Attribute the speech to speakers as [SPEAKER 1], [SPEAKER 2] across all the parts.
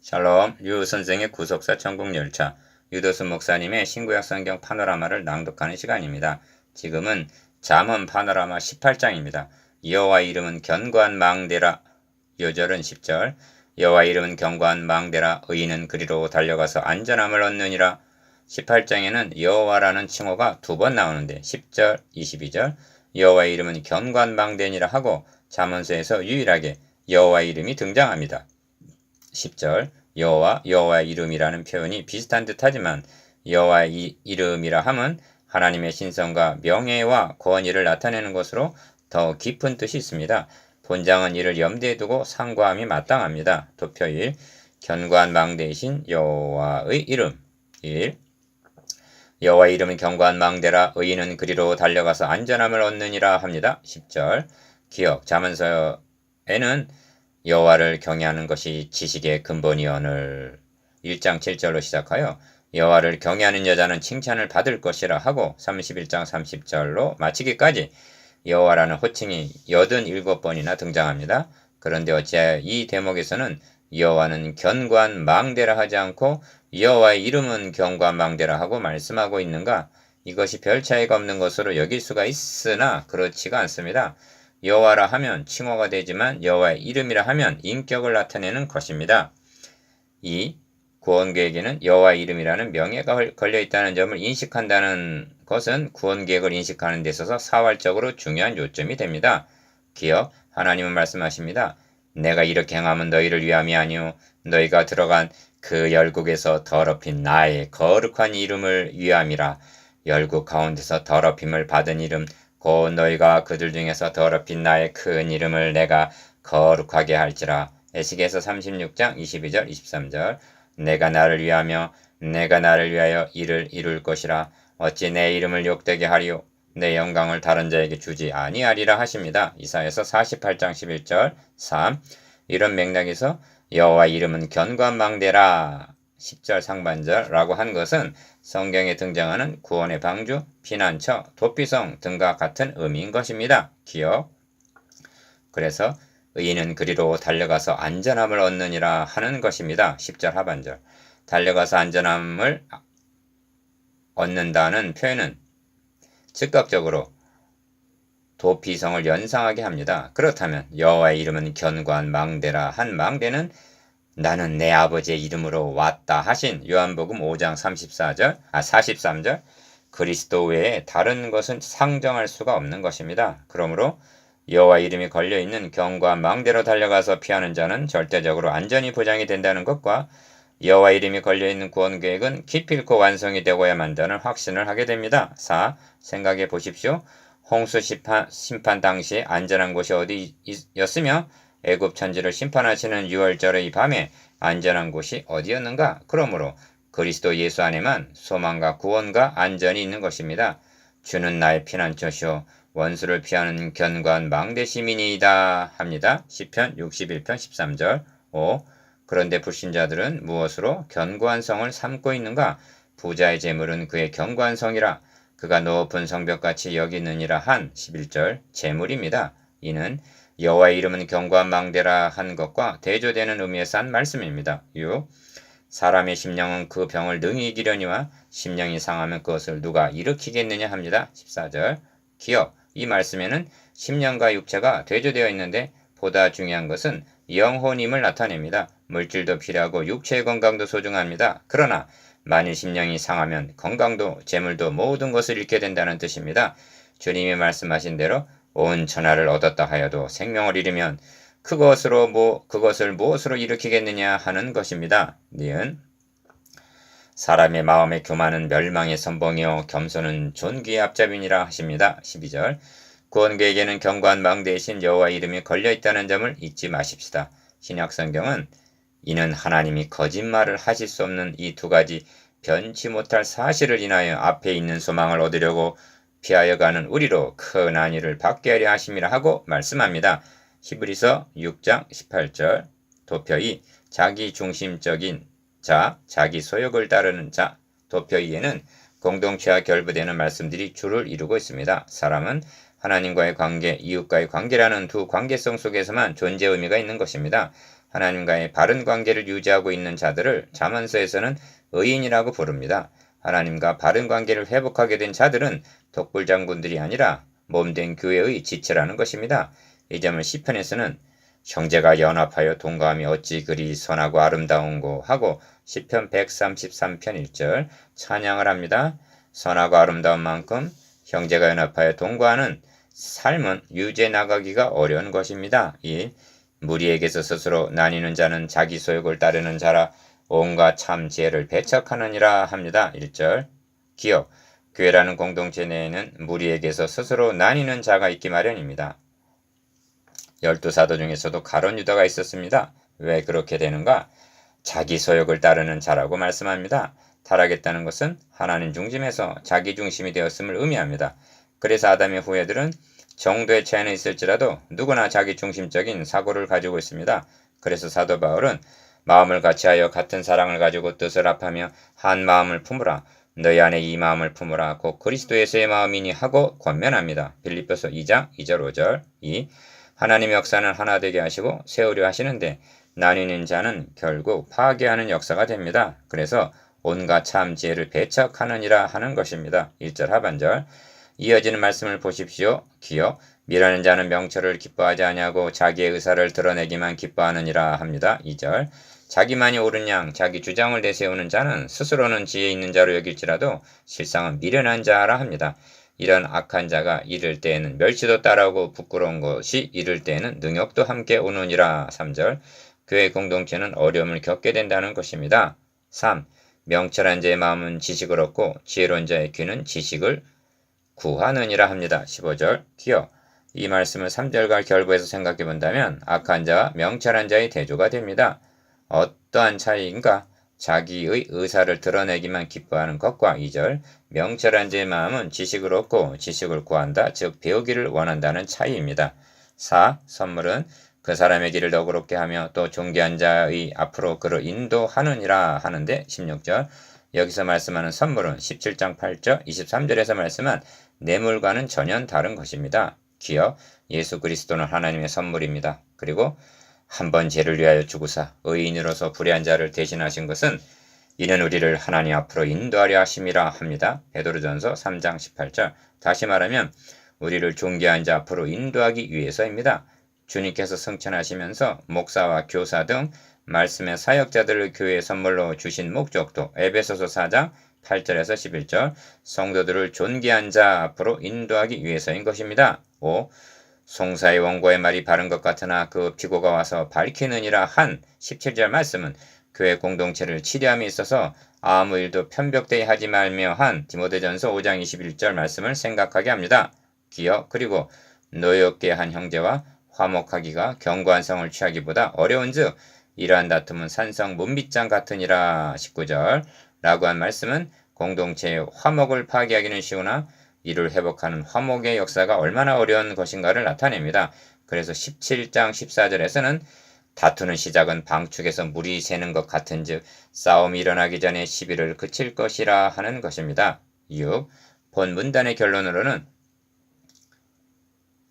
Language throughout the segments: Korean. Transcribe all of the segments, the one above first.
[SPEAKER 1] 샬롬, 유 선생의 구속사 천국열차, 유도순 목사님의 신구약 성경 파노라마를 낭독하는 시간입니다. 지금은 잠언 파노라마 18장입니다. 여호와 이름은 견고한 망대라. 요절은 10절. 여호와 이름은 견고한 망대라. 의인은 그리로 달려가서 안전함을 얻느니라. 18장에는 여호와라는 칭호가 두 번 나오는데 10절, 22절 여호와 이름은 견고한 망대니라 하고 잠언서에서 유일하게 여호와 이름이 등장합니다. 10절 여호와의 이름이라는 표현이 비슷한 듯하지만 여호와의 이름이라 함은 하나님의 신성과 명예와 권위를 나타내는 것으로 더 깊은 뜻이 있습니다. 본장은 이를 염두에 두고 상고함이 마땅합니다. 도표 1. 견고한 망대이신 여호와의 이름 1. 여호와의 이름은 견고한 망대라. 의인은 그리로 달려가서 안전함을 얻느니라 합니다. 10절 기억 잠언서에는 여호와를 경외하는 것이 지식의 근본이오늘 1장 7절로 시작하여 여호와를 경외하는 여자는 칭찬을 받을 것이라 하고 31장 30절로 마치기까지 여호와라는 호칭이 87번이나 등장합니다. 그런데 어찌하여 이 대목에서는 여호와는 견고한 망대라 하지 않고 여호와의 이름은 견고한 망대라 하고 말씀하고 있는가? 이것이 별 차이가 없는 것으로 여길 수가 있으나 그렇지가 않습니다. 여호와라 하면 칭호가 되지만 여호와의 이름이라 하면 인격을 나타내는 것입니다. 2. 구원계획에는 여호와의 이름이라는 명예가 걸려있다는 점을 인식한다는 것은 구원계획을 인식하는 데 있어서 사활적으로 중요한 요점이 됩니다. 기억, 하나님은 말씀하십니다. 내가 이렇게 행하면 너희를 위함이 아니오 너희가 들어간 그 열국에서 더럽힌 나의 거룩한 이름을 위함이라. 열국 가운데서 더럽힘을 받은 이름 곧 너희가 그들 중에서 더럽힌 나의 큰 이름을 내가 거룩하게 할지라. 에스겔서 36장 22절 23절 내가 나를 위하며 내가 나를 위하여 이를 이룰 것이라. 어찌 내 이름을 욕되게 하리요 내 영광을 다른 자에게 주지 아니하리라 하십니다. 이사야서 48장 11절 3. 이런 맥락에서 여호와 이름은 견고한 망대라 10절 상반절라고 한 것은 성경에 등장하는 구원의 방주, 피난처, 도피성 등과 같은 의미인 것입니다. 기억. 그래서 의인은 그리로 달려가서 안전함을 얻느니라 하는 것입니다. 10절 하반절. 달려가서 안전함을 얻는다는 표현은 즉각적으로 도피성을 연상하게 합니다. 그렇다면 여호와의 이름은 견고한 망대라 한 망대는 나는 내 아버지의 이름으로 왔다 하신 요한복음 5장 43절 그리스도 외에 다른 것은 상정할 수가 없는 것입니다. 그러므로 여호와 이름이 걸려있는 견고한 망대로 달려가서 피하는 자는 절대적으로 안전이 보장이 된다는 것과 여호와 이름이 걸려있는 구원계획은 기필코 완성이 되고야 만다는 확신을 하게 됩니다. 4. 생각해 보십시오. 홍수 심판 당시 안전한 곳이 어디였으며 애굽 천지를 심판하시는 6월절의 밤에 안전한 곳이 어디였는가? 그러므로 그리스도 예수 안에만 소망과 구원과 안전이 있는 것입니다. 주는 나의 피난처시오 원수를 피하는 견고한 망대 시민이다 합니다. 시편 61편 13절 5. 그런데 불신자들은 무엇으로 견고한 성을 삼고 있는가? 부자의 재물은 그의 견고한 성이라 그가 높은 성벽같이 여기느니라 한 11절 재물입니다. 이는 여호와의 이름은 견고한 망대라 한 것과 대조되는 의미에서 한 말씀입니다. 6. 사람의 심령은 그 병을 능히 이기려니와 심령이 상하면 그것을 누가 일으키겠느냐 합니다. 14절 기억. 이 말씀에는 심령과 육체가 대조되어 있는데 보다 중요한 것은 영혼임을 나타냅니다. 물질도 필요하고 육체의 건강도 소중합니다. 그러나 만일 심령이 상하면 건강도 재물도 모든 것을 잃게 된다는 뜻입니다. 주님이 말씀하신 대로 온 천하를 얻었다 하여도 생명을 잃으면 그것을 무엇으로 일으키겠느냐 하는 것입니다. 니은 사람의 마음의 교만은 멸망의 선봉이요 겸손은 존귀의 앞잡이니라 하십니다. 12절 구원계획에는 견고한 망대이신 여호와 이름이 걸려있다는 점을 잊지 마십시다. 신약성경은 이는 하나님이 거짓말을 하실 수 없는 이 두 가지 변치 못할 사실을 인하여 앞에 있는 소망을 얻으려고 피하여 가는 우리로 큰 안위를 받게 하려 하심이라 하고 말씀합니다. 히브리서 6장 18절 도표 2 자기 중심적인 자, 자기 소욕을 따르는 자 도표 2에는 공동체와 결부되는 말씀들이 주를 이루고 있습니다. 사람은 하나님과의 관계, 이웃과의 관계라는 두 관계성 속에서만 존재 의미가 있는 것입니다. 하나님과의 바른 관계를 유지하고 있는 자들을 잠언서에서는 의인이라고 부릅니다. 하나님과 바른 관계를 회복하게 된 자들은 독불장군들이 아니라 몸된 교회의 지체라는 것입니다. 이 점을 시편에서는 형제가 연합하여 동거함이 어찌 그리 선하고 아름다운고 하고 시편 133편 1절 찬양을 합니다. 선하고 아름다운 만큼 형제가 연합하여 동거하는 삶은 유지해 나가기가 어려운 것입니다. 1. 무리에게서 스스로 나뉘는 자는 자기 소욕을 따르는 자라 온갖 참 지혜를 배척하느니라 합니다. 1절 기억 교회라는 공동체 내에는 무리에게서 스스로 나뉘는 자가 있기 마련입니다. 12사도 중에서도 가룟 유다가 있었습니다. 왜 그렇게 되는가? 자기 소욕을 따르는 자라고 말씀합니다. 타락했다는 것은 하나님 중심에서 자기 중심이 되었음을 의미합니다. 그래서 아담의 후예들은 정도의 차이는 있을지라도 누구나 자기 중심적인 사고를 가지고 있습니다. 그래서 사도 바울은 마음을 같이하여 같은 사랑을 가지고 뜻을 합하며 한 마음을 품으라. 너희 안에 이 마음을 품으라. 곧 그리스도 예수의 마음이니 하고 권면합니다. 빌립보서 2장 2절 5절 2. 하나님의 역사는 하나 되게 하시고 세우려 하시는데 나뉘는 자는 결국 파괴하는 역사가 됩니다. 그래서 온갖 참 지혜를 배척하느니라 하는 것입니다. 1절 하반절 이어지는 말씀을 보십시오. 기억 미라는 자는 명철을 기뻐하지 아니하고 자기의 의사를 드러내기만 기뻐하느니라 합니다. 2절 자기만이 옳은 양 자기 주장을 내세우는 자는 스스로는 지혜 있는 자로 여길지라도 실상은 미련한 자라 합니다. 이런 악한 자가 이를 때에는 멸시도 따라오고 부끄러운 것이 이를 때에는 능욕도 함께 오느니라. 3절 교회 공동체는 어려움을 겪게 된다는 것입니다. 3. 명철한 자의 마음은 지식을 얻고 지혜로운 자의 귀는 지식을 구하느니라 합니다. 15절 기억 이 말씀을 3절과 결부해서 생각해 본다면 악한 자와 명철한 자의 대조가 됩니다. 어떠한 차이인가? 자기의 의사를 드러내기만 기뻐하는 것과 2절 명철한 자의 마음은 지식을 얻고 지식을 구한다, 즉 배우기를 원한다는 차이입니다. 4. 선물은 그 사람의 길을 너그럽게 하며 또 존귀한 자의 앞으로 그를 인도하느니라 하는데 16절 여기서 말씀하는 선물은 17장 8절 23절에서 말씀한 뇌물과는 전혀 다른 것입니다. 기억 예수 그리스도는 하나님의 선물입니다. 그리고 한 번 죄를 위하여 죽으사 의인으로서 불의한 자를 대신하신 것은 이는 우리를 하나님 앞으로 인도하려 하심이라 합니다. 베드로전서 3장 18절 다시 말하면 우리를 존귀한 자 앞으로 인도하기 위해서입니다. 주님께서 승천하시면서 목사와 교사 등 말씀의 사역자들을 교회에 선물로 주신 목적도 에베소서 4장 8절에서 11절 성도들을 존귀한 자 앞으로 인도하기 위해서인 것입니다. 5. 송사의 원고의 말이 바른 것 같으나 그 피고가 와서 밝히느니라 한 17절 말씀은 교회 공동체를 치료함에 있어서 아무 일도 편벽되이 하지 말며 한 디모데전서 5장 21절 말씀을 생각하게 합니다. 기억 그리고 노엽게 한 형제와 화목하기가 견고한 성을 취하기보다 어려운즉 이러한 다툼은 산성 문빗장 같으니라 19절 라고 한 말씀은 공동체의 화목을 파괴하기는 쉬우나 이를 회복하는 화목의 역사가 얼마나 어려운 것인가를 나타냅니다. 그래서 17장 14절에서는 다투는 시작은 방축에서 물이 새는 것 같은즉 싸움이 일어나기 전에 시비를 그칠 것이라 하는 것입니다. 6. 본 문단의 결론으로는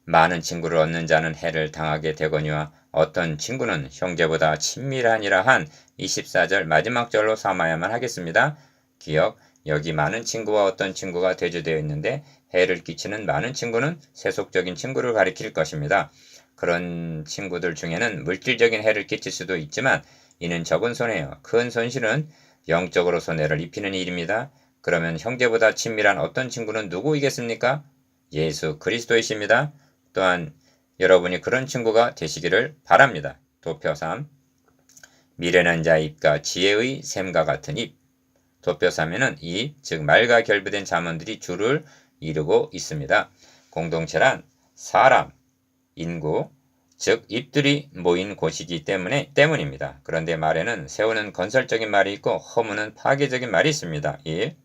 [SPEAKER 1] 많은 친구를 얻는 자는 해를 당하게 되거니와 어떤 친구는 형제보다 친밀하니라 한 24절 마지막 절로 삼아야만 하겠습니다. 기억 여기 많은 친구와 어떤 친구가 대조되어 있는데 해를 끼치는 많은 친구는 세속적인 친구를 가리킬 것입니다. 그런 친구들 중에는 물질적인 해를 끼칠 수도 있지만 이는 적은 손해요. 큰 손실은 영적으로 손해를 입히는 일입니다. 그러면 형제보다 친밀한 어떤 친구는 누구이겠습니까? 예수 그리스도이십니다. 또한 여러분이 그런 친구가 되시기를 바랍니다. 도표 3. 미련한 자의 입과 지혜의 샘과 같은 입. 도표 3에는 이, 즉 말과 결부된 잠언들이 주를 이루고 있습니다. 공동체란 사람, 인구, 즉 입들이 모인 곳이기 때문입니다. 그런데 말에는 세우는 건설적인 말이 있고 허무는 파괴적인 말이 있습니다. 1.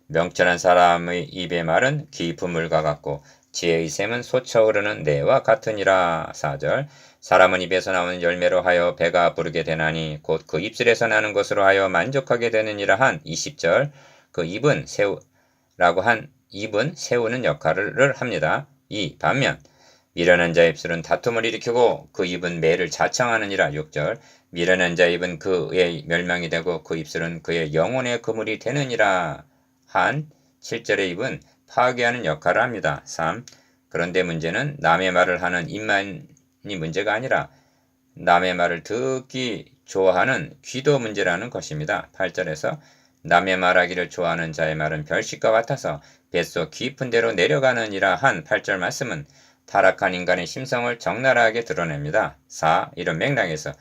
[SPEAKER 1] 명철한 사람의 입의 말은 깊은 물과 같고 지혜의 샘은 솟아 흐르는 내와 같으니라. 4절 사람은 입에서 나오는 열매로 하여 배가 부르게 되나니 곧 그 입술에서 나는 것으로 하여 만족하게 되느니라 한 20절 그 입은 세우는 역할을 합니다. 2. 반면 미련한 자의 입술은 다툼을 일으키고 그 입은 매를 자청하느니라. 6절. 미련한 자의 입은 그의 멸망이 되고 그 입술은 그의 영혼의 그물이 되느니라. 한 7절의 입은 파괴하는 역할을 합니다. 3. 그런데 문제는 남의 말을 하는 입만이 문제가 아니라 남의 말을 듣기 좋아하는 귀도 문제라는 것입니다. 8절에서 남의 말하기를 좋아하는 자의 말은 별식과 같아서 뱃속 깊은 데로 내려가느니라. 한 8절 말씀은 타락한 인간의 심성을 적나라하게 드러냅니다. 4. 이런 맥락에서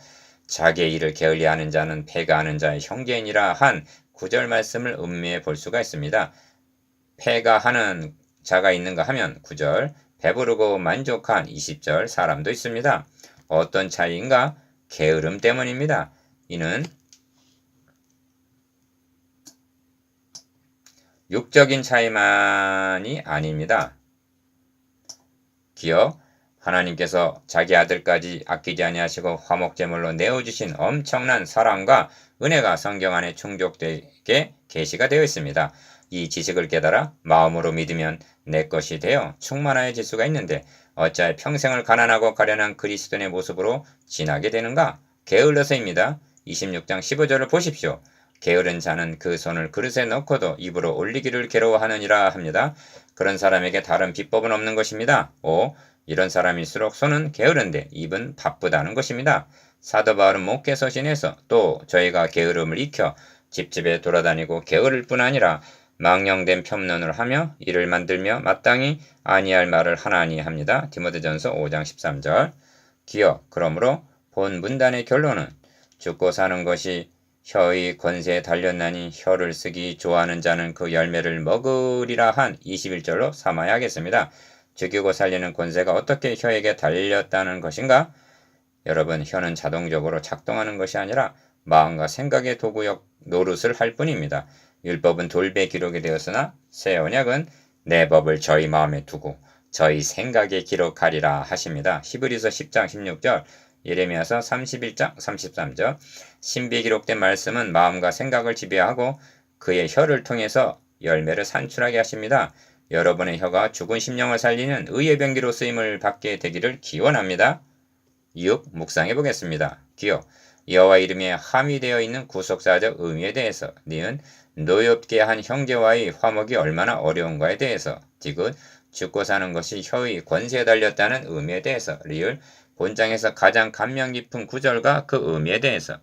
[SPEAKER 1] 자기의 일을 게을리하는 자는 패가하는 자의 형제이니라. 한 9절 말씀을 음미해 볼 수가 있습니다. 패가하는 자가 있는가 하면 9절, 배부르고 만족한 20절 사람도 있습니다. 어떤 차이인가? 게으름 때문입니다. 이는 육적인 차이만이 아닙니다. 기억, 하나님께서 자기 아들까지 아끼지 아니하시고 화목제물로 내어주신 엄청난 사랑과 은혜가 성경 안에 충족되게 계시가 되어 있습니다. 이 지식을 깨달아 마음으로 믿으면 내 것이 되어 충만해질 수가 있는데 어찌하여 평생을 가난하고 가련한 그리스도인의 모습으로 지나게 되는가? 게을러서입니다. 26장 15절을 보십시오. 게으른 자는 그 손을 그릇에 넣고도 입으로 올리기를 괴로워하느니라 합니다. 그런 사람에게 다른 비법은 없는 것입니다. 5. 이런 사람일수록 손은 게으른데 입은 바쁘다는 것입니다. 사도 바울은 목회서신에서 또 저희가 게으름을 익혀 집집에 돌아다니고 게으를 뿐 아니라 망령된 편론을 하며 이를 만들며 마땅히 아니할 말을 하나니 합니다. 디모데전서 5장 13절. 기억, 그러므로 본 문단의 결론은 죽고 사는 것이 혀의 권세에 달렸나니 혀를 쓰기 좋아하는 자는 그 열매를 먹으리라. 한 21절로 삼아야 하겠습니다. 죽이고 살리는 권세가 어떻게 혀에게 달렸다는 것인가? 여러분, 혀는 자동적으로 작동하는 것이 아니라 마음과 생각의 도구역 노릇을 할 뿐입니다. 율법은 돌배 기록이 되었으나 새 언약은 내 법을 저희 마음에 두고 저희 생각에 기록하리라 하십니다. 히브리서 10장 16절, 예레미야서 31장 33절. 신비에 기록된 말씀은 마음과 생각을 지배하고 그의 혀를 통해서 열매를 산출하게 하십니다. 여러분의 혀가 죽은 심령을 살리는 의의 병기로 쓰임을 받게 되기를 기원합니다. 6. 묵상해 보겠습니다. 기억, 여호와 이름에 함유되어 있는 구속사적 의미에 대해서. 니은, 노엽게 한 형제와의 화목이 얼마나 어려운가에 대해서. 디귿, 죽고 사는 것이 혀의 권세에 달렸다는 의미에 대해서. 리을, 본장에서 가장 감명 깊은 구절과 그 의미에 대해서.